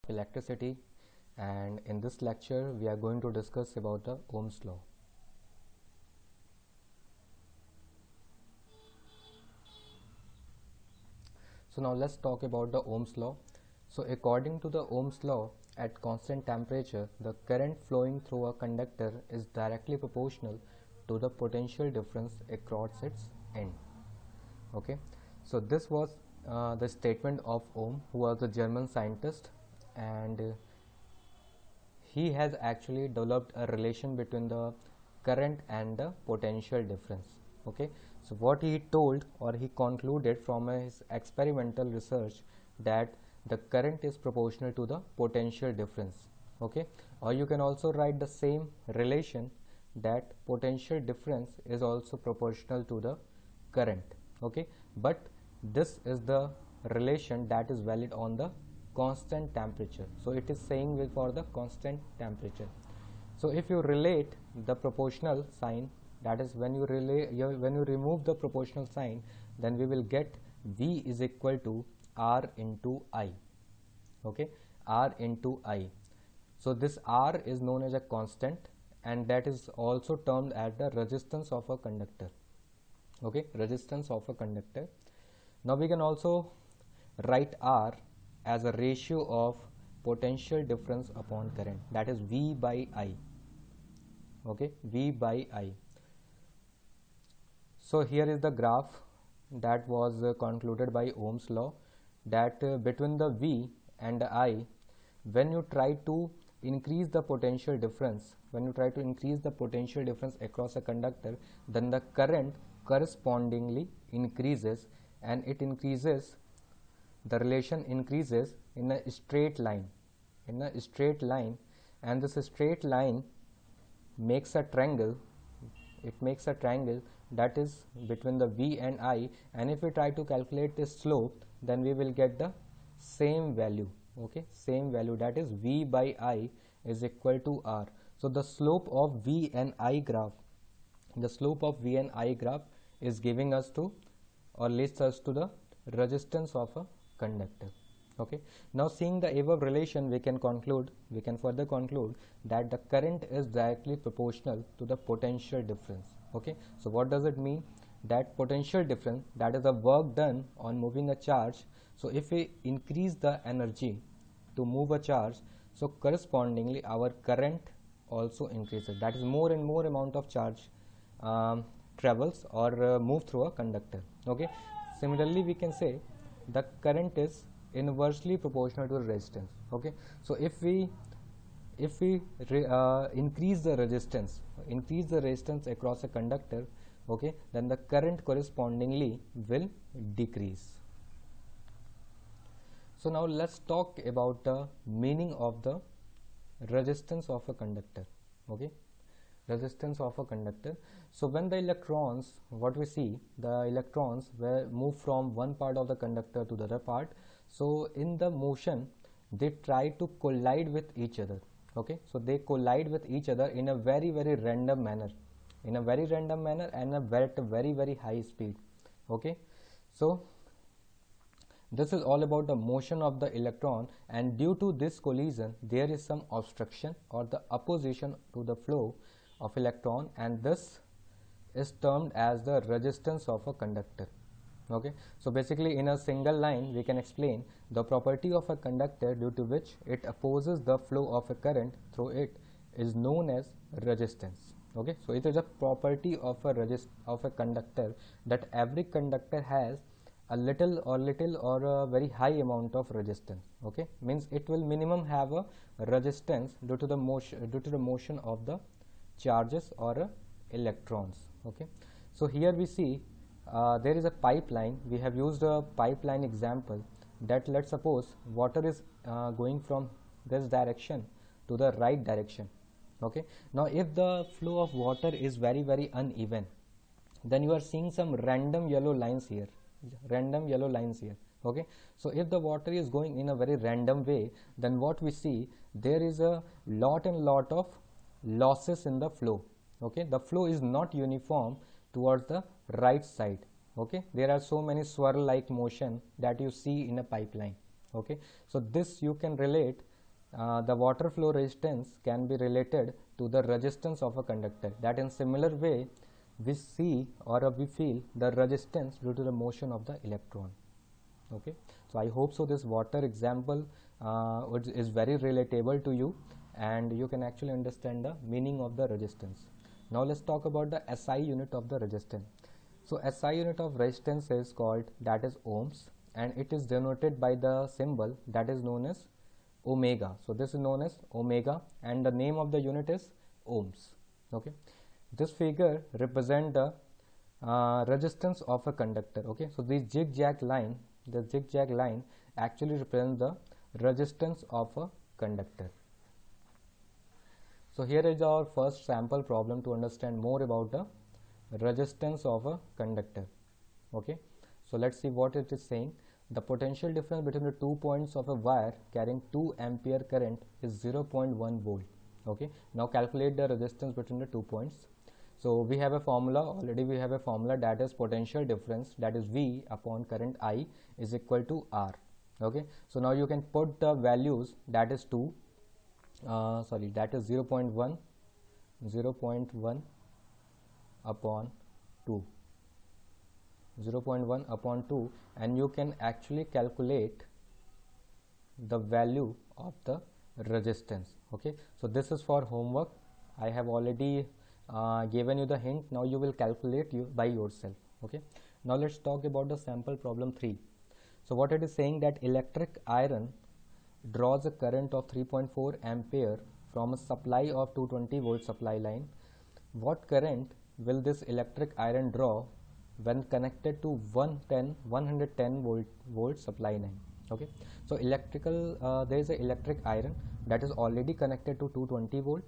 electricity, and in this lecture we are going to discuss about the Ohm's law. So now let's talk about the Ohm's law. So according to the Ohm's law, at constant temperature, the current flowing through a conductor is directly proportional to the potential difference across its end. Okay, so this was the statement of Ohm, who was a German scientist, and he has actually developed a relation between the current and the potential difference. Okay, so what he told, or he concluded from his experimental research, that the current is proportional to the potential difference. Okay, or you can also write the same relation, that potential difference is also proportional to the current. Okay, but this is the relation that is valid on the constant temperature. So it is saying for the constant temperature. So if you relate the proportional sign, that is when you remove the proportional sign, then we will get V is equal to R into I. Okay, R into I. So this R is known as a constant, and that is also termed as the resistance of a conductor. Okay, resistance of a conductor. Now we can also write R as a ratio of potential difference upon current, that is V by I. Okay, V by I. So here is the graph that was concluded by Ohm's law, that between the V and the I, when you try to increase the potential difference, across a conductor, then the current correspondingly increases, and it increases, the relation increases in a straight line, and this straight line makes a triangle. It makes a triangle that is between the V and I, and if we try to calculate the slope, then we will get the same value. Okay, same value, that is V by I is equal to R. So the slope of V and I graph, is giving us to, or leads us to, the resistance of a conductor. Okay, now seeing the above relation, we can further conclude that the current is directly proportional to the potential difference. Okay, so what does it mean? That potential difference, that is the work done on moving a charge. So if we increase the energy to move a charge, so correspondingly our current also increases, that is more and more amount of charge travels or move through a conductor. Okay, similarly we can say the current is inversely proportional to the resistance. Okay, so if we increase the resistance across a conductor, okay, then the current correspondingly will decrease. So now let's talk about the meaning of the resistance of a conductor. Okay, resistance of a conductor. So when the electrons, what we see, the electrons will move from one part of the conductor to the other part. So in the motion, they try to collide with each other. Okay, so they collide with each other in a very random manner, and at a very high speed. Okay, so this is all about the motion of the electron, and due to this collision there is some obstruction or the opposition to the flow of electron, and this is termed as the resistance of a conductor. Okay, so basically in a single line we can explain the property of a conductor due to which it opposes the flow of a current through it is known as resistance. Okay, so it is a property of a conductor that every conductor has a little or a very high amount of resistance. Okay, means it will minimum have a resistance due to the motion of the charges or electrons. Okay, so here we see there is a pipeline. We have used a pipeline example, that let's suppose water is going from this direction to the right direction. Okay, now if the flow of water is very uneven, then you are seeing some random yellow lines here. Okay, so if the water is going in a very random way, then what we see, there is a lot of losses in the flow. Okay, the flow is not uniform towards the right side. Okay, there are so many swirl like motion that you see in a pipeline. Okay, so this you can relate the water flow resistance can be related to the resistance of a conductor. That in similar way we see or we feel the resistance due to the motion of the electron. Okay, so I hope so this water example is very relatable to you and you can actually understand the meaning of the resistance. Now let's talk about the SI unit of the resistance. So SI unit of resistance is called, that is ohms, and it is denoted by the symbol that is known as omega. So this is known as omega and the name of the unit is ohms. Okay, this figure represent the resistance of a conductor. Okay, so the zigzag line actually represents the resistance of a conductor. So here is our first sample problem to understand more about the resistance of a conductor. Okay, so let's see what it is saying. The potential difference between the 2 points of a wire carrying 2 ampere current is 0.1 volt. Okay, now calculate the resistance between the 2 points. So we have a formula, already we have a formula, that is potential difference, that is V upon current I is equal to R. Okay, so now you can put the values, that is 2, that is 0.1 upon 2, 0.1 upon 2, and you can actually calculate the value of the resistance. Okay, so this is for homework. I have already given you the hint. Now you will calculate by yourself. Okay, now let's talk about the sample problem 3. So what it is saying, that electric iron draws a current of 3.4 ampere from a supply of 220 volt supply line. What current will this electric iron draw when connected to 110 volt supply line? Okay, so there is an electric iron that is already connected to 220 volt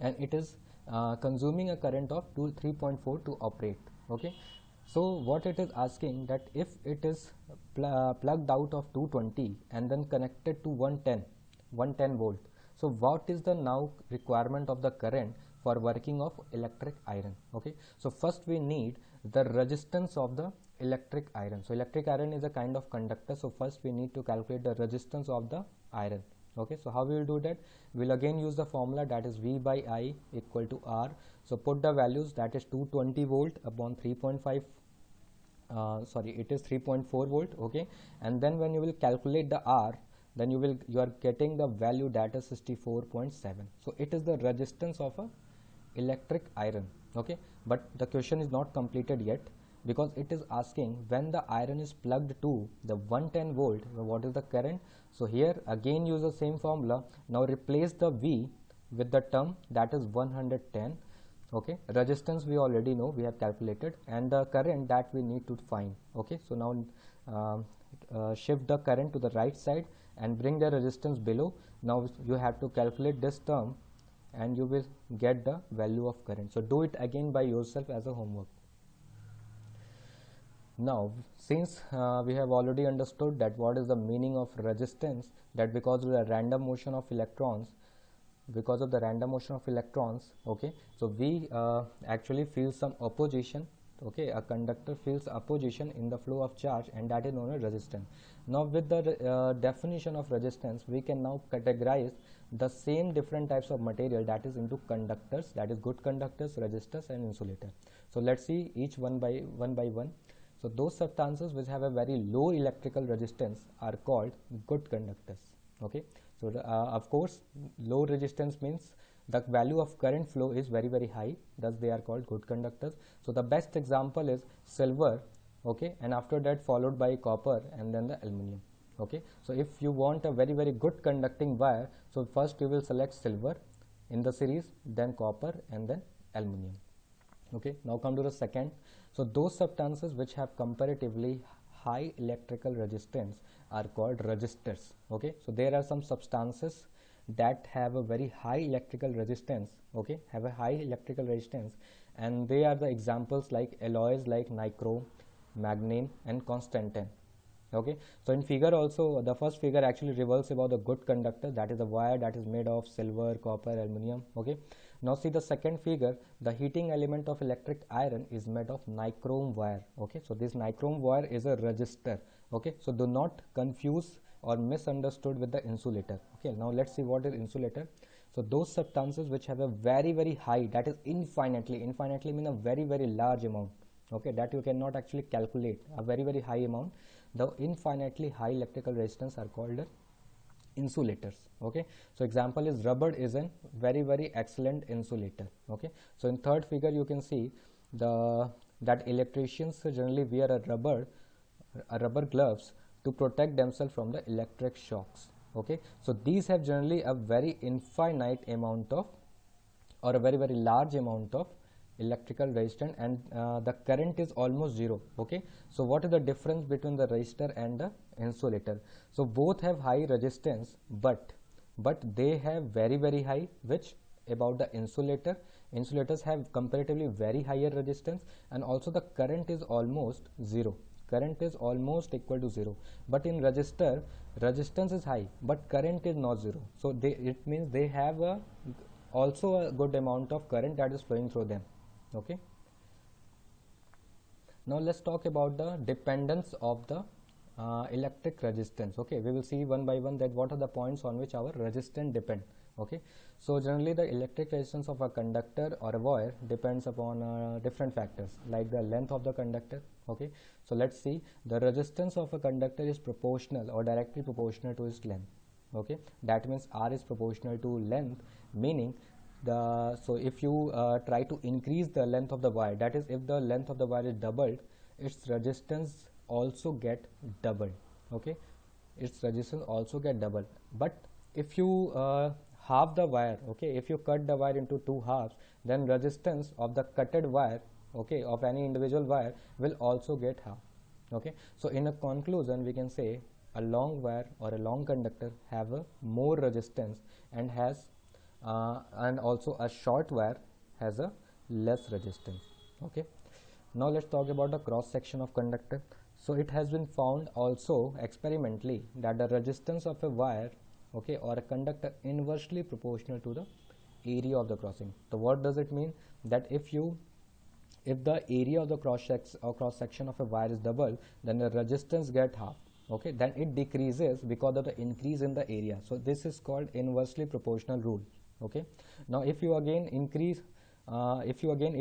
and it is consuming a current of 3.4 to operate. Okay, so what it is asking, that if it is plugged out of 220 and then connected to 110 volt, so what is the now requirement of the current for working of electric iron? Okay, so first we need the resistance of the electric iron. So electric iron is a kind of conductor, so first we need to calculate the resistance of the iron. Okay, so how we will do that? We'll again use the formula, that is V by I equal to R. So put the values, that is 220 volt upon 3.5, it is 3.4 volt. Okay, and then when you will calculate the R, then you are getting the value, that is 64.7. so it is the resistance of a electric iron. Okay, but the question is not completed yet, because it is asking when the iron is plugged to the 110 volt, what is the current? So here again use the same formula. Now replace the V with the term, that is 110. Okay, resistance we already know, we have calculated, and the current that we need to find. Okay, so now shift the current to the right side and bring the resistance below. Now you have to calculate this term and you will get the value of current. So do it again by yourself as a homework. Now since we have already understood that what is the meaning of resistance, that because of the random motion of electrons, okay, so we actually feel some opposition. Okay, a conductor feels opposition in the flow of charge, and that is known as resistance. Now with the definition of resistance, we can now categorize the same different types of material, that is into conductors, that is good conductors, resistors and insulator. So let's see each one by one. So those substances which have a very low electrical resistance are called good conductors. Okay, so of course low resistance means the value of current flow is very high, thus they are called good conductors. So the best example is silver. Okay, and after that followed by copper and then the aluminum. Okay, so if you want a very good conducting wire, so first you will select silver in the series, then copper and then aluminum. Okay, now come to the second. So those substances which have comparatively high electrical resistance are called resistors. Okay, so there are some substances that have a very high electrical resistance. Okay, have a high electrical resistance, and they are the examples like alloys like nichrome, manganese and constantan. Okay, so in figure also, the first figure actually revolves about the good conductor, that is a wire that is made of silver, copper, aluminum. Okay, now see the second figure, the heating element of electric iron is made of nichrome wire. Okay, so this nichrome wire is a resistor. Okay, so do not confuse or misunderstood with the insulator. Okay, now let's see what is insulator. So those substances which have a very high, that is infinitely mean a very large amount, okay, that you cannot actually calculate, a very high amount, the infinitely high electrical resistance are called insulators. Okay, so example is rubber is a very excellent insulator. Okay, so in third figure you can see that electricians generally wear a rubber gloves to protect themselves from the electric shocks. Okay, so these have generally a very infinite amount of, or a very large amount of electrical resistance, and the current is almost zero. Okay, so what is the difference between the resistor and the insulator? So both have high resistance, but they have very high, which about the insulators have comparatively very higher resistance, and also the current is almost zero, current is almost equal to zero. But in resistor, resistance is high but current is not zero, so it means they have also a good amount of current that is flowing through them. Okay, now let's talk about the dependence of the electric resistance. Okay, we will see one by one that what are the points on which our resistance depend. Okay, so generally the electric resistance of a conductor or a wire depends upon different factors like the length of the conductor. Okay, so let's see, the resistance of a conductor is proportional or directly proportional to its length. Okay, that means R is proportional to length, meaning so if you try to increase the length of the wire, that is if the length of the wire is doubled, its resistance also get doubled. Okay, its resistance also get doubled. But if you half the wire, okay, if you cut the wire into two halves, then resistance of the cutted wire, okay, of any individual wire will also get half. Okay, so in a conclusion we can say a long wire or a long conductor have a more resistance and also a short wire has a less resistance. Okay, now let's talk about the cross section of conductor. So it has been found also experimentally that the resistance of a wire, okay, or a conductor inversely proportional to the area of the crossing. So what does it mean? That if the area of the cross section of a wire is double, then the resistance get half. Okay, then it decreases because of the increase in the area. So this is called inversely proportional rule. Okay, now if you again increase if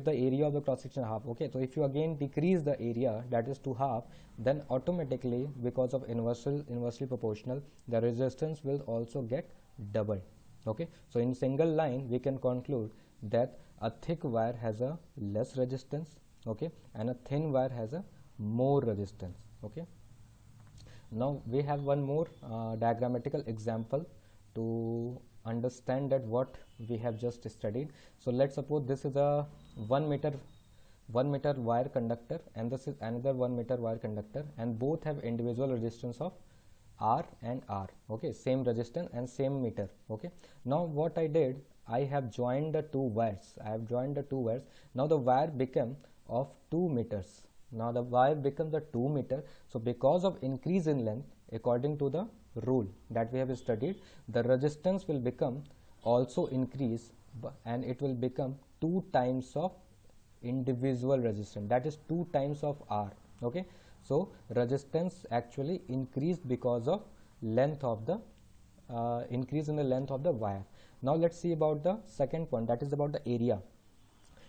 the area of the cross section half, okay, so if you again decrease the area, that is to half, then automatically because of inversely proportional, the resistance will also get doubled. Okay, so in single line we can conclude that a thick wire has a less resistance, okay, and a thin wire has a more resistance. Okay, now we have one more diagrammatical example to understand that what we have just studied. So let's suppose this is a 1 meter wire conductor and this is another 1 meter wire conductor, and both have individual resistance of R and R. Okay, same resistance and same meter. Okay, now what I did, I have joined the two wires. Now the wire became of 2 meters. Now the wire becomes the 2 meter. So because of increase in length, according to the rule that we have studied, the resistance will become also increase, and it will become 2 times of individual resistance, that is 2 times of R. Okay, so resistance actually increased because of length of the increase in the length of the wire. Now let's see about the second point, that is about the area.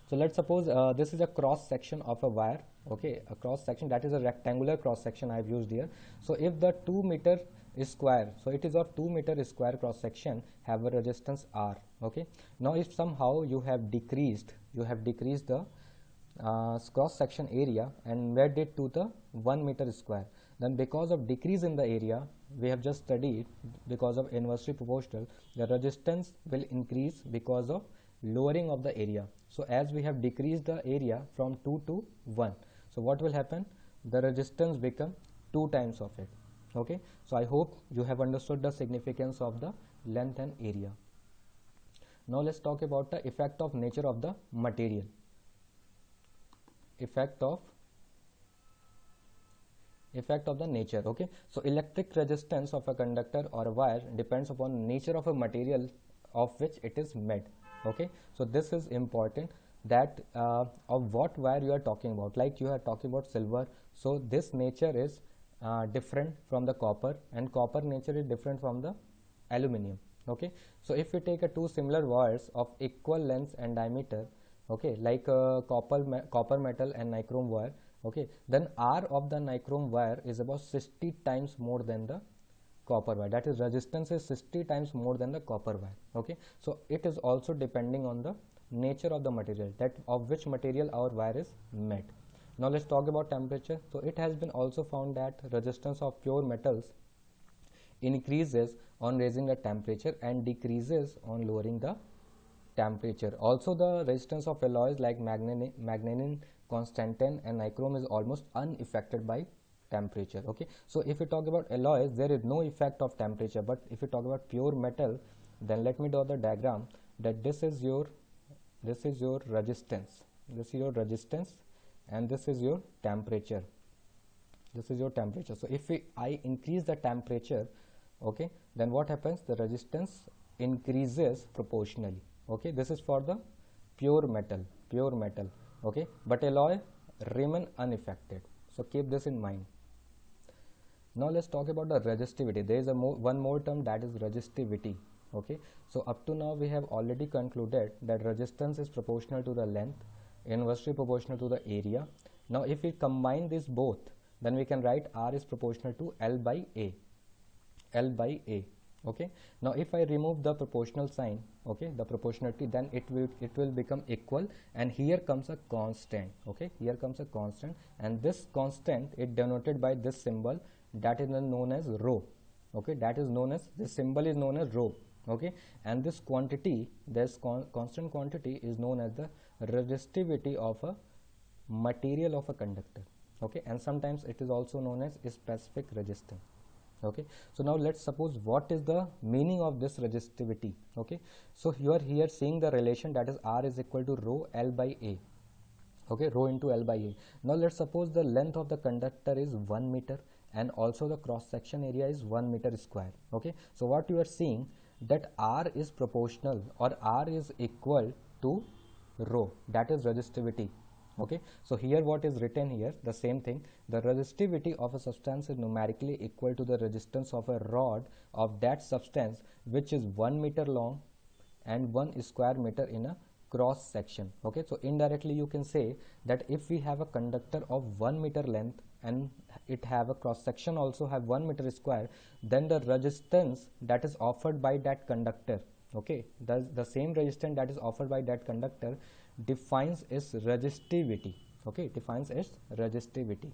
So let's suppose this is a cross section of a wire. Okay, a cross section, that is a rectangular cross section I have used here. So if the 2 meter is square, so it is of 2 meter square cross section have a resistance R. Okay, now if somehow you have decreased the cross section area and made it to the 1 meter square, then because of decrease in the area, we have just studied, because of inversely proportional, the resistance will increase because of lowering of the area. So as we have decreased the area from 2 to 1, so what will happen? The resistance become 2 times of it. Okay, so I hope you have understood the significance of the length and area. Now let's talk about the effect of nature of the material. Effect of the nature. Okay, so electric resistance of a conductor or a wire depends upon nature of a material of which it is made. Okay, so this is important, that of what wire you are talking about. Like you are talking about silver, so this nature is different from the copper, and copper nature is different from the aluminum. Okay, so if we take two similar wires of equal length and diameter, okay, like copper metal and nichrome wire, okay, then R of the nichrome wire is about 60 times more than the copper wire. That is, resistance is 60 times more than the copper wire. Okay, so it is also depending on the nature of the material, that of which material our wire is made. Now let's talk about temperature. So it has been also found that resistance of pure metals increases on raising the temperature and decreases on lowering the temperature. Also, the resistance of alloys like manganese, constantan and nichrome is almost unaffected by temperature. Okay, so if we talk about alloys, there is no effect of temperature, but if we talk about pure metal, then let me draw the diagram that this is your resistance, and this is your temperature. So if I increase the temperature, okay, then what happens? The resistance increases proportionally. Okay, this is for the pure metal. Okay, but alloy remain unaffected. So keep this in mind. Now let's talk about the resistivity. There is one more term, that is resistivity. Okay, so up to now we have already concluded that resistance is proportional to the length, inversely proportional to the area. Now if we combine these both, then we can write R is proportional to L by A. Okay, now if I remove the proportional sign, okay, the proportionality, then it will become equal, and here comes a constant. Okay, here comes a constant, and this constant is denoted by this symbol, that is known as rho. Okay, this symbol is known as rho. Okay, and this quantity, constant quantity, is known as the resistivity of a material of a conductor. Okay, and sometimes it is also known as specific resistance. Okay, so now let's suppose what is the meaning of this resistivity. Okay, so you are here seeing the relation, that is R is equal to rho L by A. Okay, rho into L by A. Now let's suppose the length of the conductor is 1 meter and also the cross section area is 1 meter square. Okay, so what you are seeing, that R is proportional, or R is equal to rho, that is resistivity. Okay, so here what is written here, the same thing, the resistivity of a substance is numerically equal to the resistance of a rod of that substance which is 1 meter long and 1 square meter in a cross section. Okay, so indirectly you can say that if we have a conductor of 1 meter length and it have a cross section also have 1 meter square, then the resistance that is offered by that conductor, okay, the same resistance that is offered by that conductor defines its resistivity. Okay, defines its resistivity.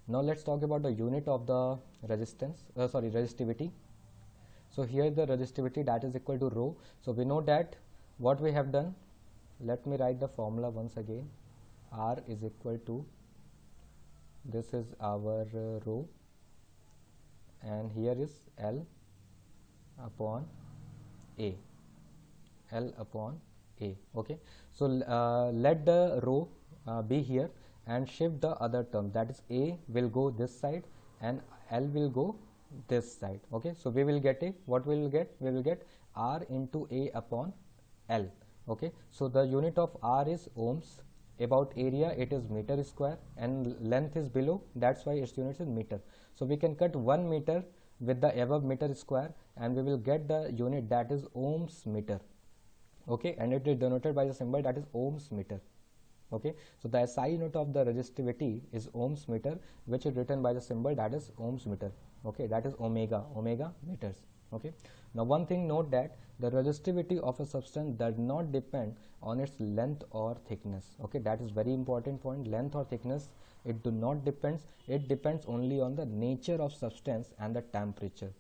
Now let's talk about the unit of the resistivity. So here the resistivity, that is equal to rho. So we know that what we have done, let me write the formula once again. R is equal to, this is our rho, and here is L upon A. Okay, so let the rho be here and shift the other term, that is A will go this side and L will go this side. Okay, so we will get what we will get? We will get R into A upon L. Okay, so the unit of R is ohms, about area it is meter square, and length is below, that's why its unit is meter. So we can cut 1 meter with the above meter square and we will get the unit, that is ohms meter. Okay, and it is denoted by the symbol, that is ohms meter. Okay, so the SI unit of the resistivity is ohms meter, which is written by the symbol, that is ohms meter. Okay, that is omega meters. Okay, now one thing, note that the resistivity of a substance does not depend on its length or thickness. Okay, that is very important point. Length or thickness, it do not depends, it depends only on the nature of substance and the temperature.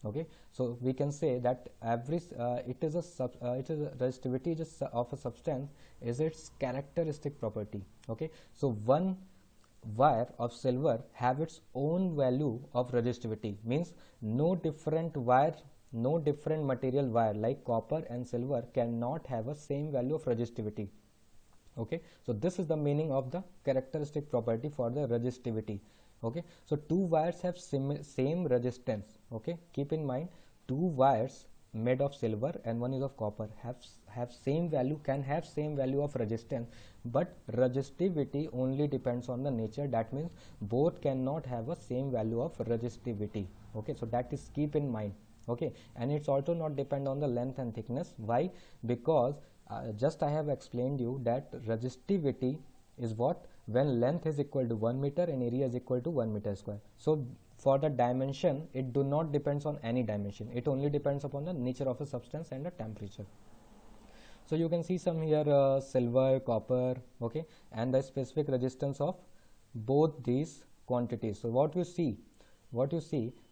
Okay, so we can say that every resistivity just of a substance is its characteristic property. Okay, so one wire of silver have its own value of resistivity, means no different material wire like copper and silver cannot have a same value of resistivity. Okay, so this is the meaning of the characteristic property for the resistivity. Okay, so two wires have same resistance. Okay, keep in mind, two wires made of silver and one is of copper have same value, can have same value of resistance, but resistivity only depends on the nature. That means both cannot have a same value of resistivity. Okay, so that is keep in mind. Okay, and it's also not depend on the length and thickness. Why? Because just I have explained you that resistivity is what, when length is equal to 1 meter and area is equal to 1 meter square. So for the dimension, it do not depends on any dimension, it only depends upon the nature of a substance and the temperature. So you can see some here silver, copper, okay, and the specific resistance of both these quantities. So what you see,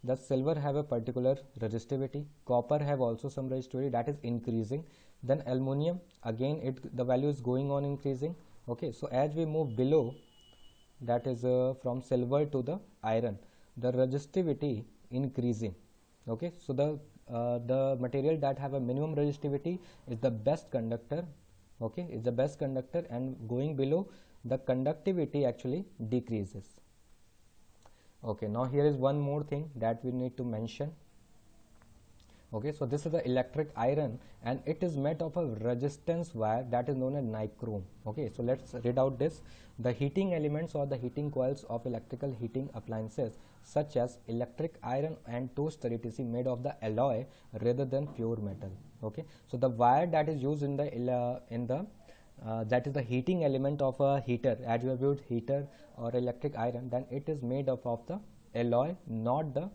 the silver have a particular resistivity, copper have also some resistivity that is increasing, then aluminum again the value is going on increasing. Okay, so as we move below, that is from silver to the iron, the resistivity increasing. Okay, so the material that have a minimum resistivity is the best conductor. Okay, is the best conductor, and going below, the conductivity actually decreases. Okay, now here is one more thing that we need to mention. Okay, so this is the electric iron and it is made of a resistance wire that is known as nichrome. Okay, so let's read out this. The heating elements or the heating coils of electrical heating appliances such as electric iron and toaster etc made of the alloy rather than pure metal. Okay, so the wire that is used in the that is the heating element of a heater. As you have used heater or electric iron, then it is made up of the alloy, not the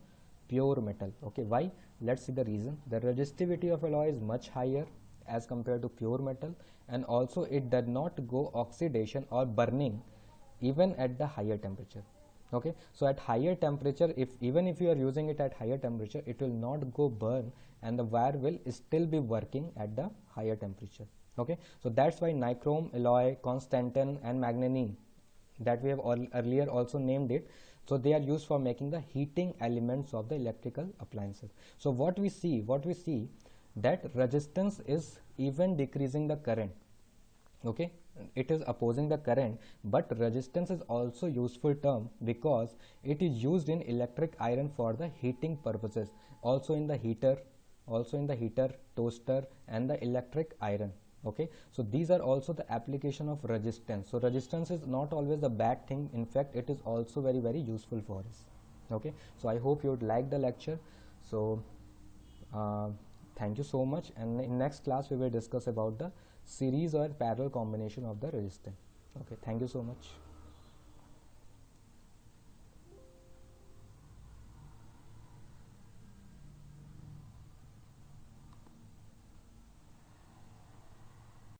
pure metal. Okay, why? Let's see the reason. The resistivity of alloy is much higher as compared to pure metal, and also it does not go oxidation or burning even at the higher temperature. Okay, so at higher temperature, even if you are using it at higher temperature, it will not go burn and the wire will still be working at the higher temperature. Okay, so that's why nichrome alloy, constantan and manganese, that we have earlier also named it, so they are used for making the heating elements of the electrical appliances. So what we see that resistance is even decreasing the current. Okay, it is opposing the current, but resistance is also useful term because it is used in electric iron for the heating purposes, also in the heater, toaster and the electric iron. Okay, so these are also the application of resistance. So resistance is not always a bad thing, in fact it is also very, very useful for us. Okay, so I hope you would like the lecture. So thank you so much, and in next class we will discuss about the series or parallel combination of the resistance. Okay, thank you so much.